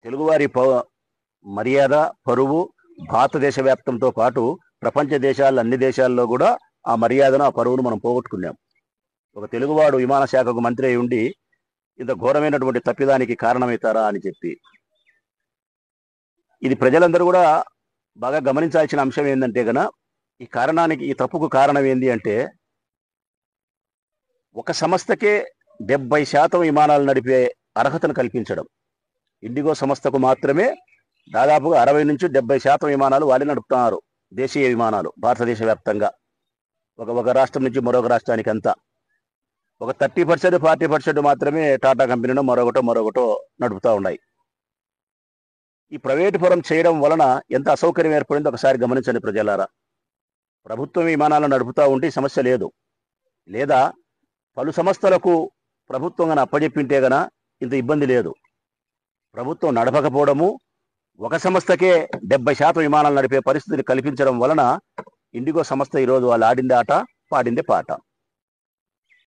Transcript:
తెలుగువారి మర్యాద పరువు భారతదేశ వ్యాప్తంతో పాటు ప్రపంచ దేశాల అన్ని దేశాల్లో కూడా ఆ మర్యాదను ఆ పరువును మనం పోగొట్టుకున్నాం. ఒక తెలుగువాడు విమాన శాఖకు మంత్రి అయి ఉండి ఇంత ఘోరమైనటువంటి తప్పిదానికి కారణమవుతారా అని చెప్పి, ఇది ప్రజలందరూ కూడా బాగా గమనించాల్సిన అంశం ఏంటంటే గన ఈ తప్పుకు కారణం ఏంది అంటే, ఒక సంస్థకే 70% విమానాలు నడిపే అర్హతను కల్పించడం. ఇండిగో సంస్థకు మాత్రమే దాదాపుగా 60 నుంచి 70% విమానాలు వాళ్ళు నడుపుతున్నారు, దేశీయ విమానాలు భారతదేశ వ్యాప్తంగా. ఒక రాష్ట్రం నుంచి మరొక రాష్ట్రానికి అంతా. ఒక 30% 40% మాత్రమే టాటా కంపెనీలో మరొకటో నడుపుతూ ఉన్నాయి. ఈ ప్రైవేటు పరం చేయడం వలన ఎంత అసౌకర్యం ఏర్పడిందో ఒకసారి గమనించండి ప్రజలారా. ప్రభుత్వం విమానాలను నడుపుతూ ఉంటే సమస్య లేదు, లేదా పలు సంస్థలకు ప్రభుత్వం గన అప్పజెప్పింటే గన ఇంత ఇబ్బంది లేదు. ప్రభుత్వం నడపకపోవడము, ఒక సంస్థకే 70% విమానాలు నడిపే పరిస్థితిని కల్పించడం వలన ఇండిగో సంస్థ ఈరోజు వాళ్ళు ఆడిందే ఆట, పాడిందే పాట.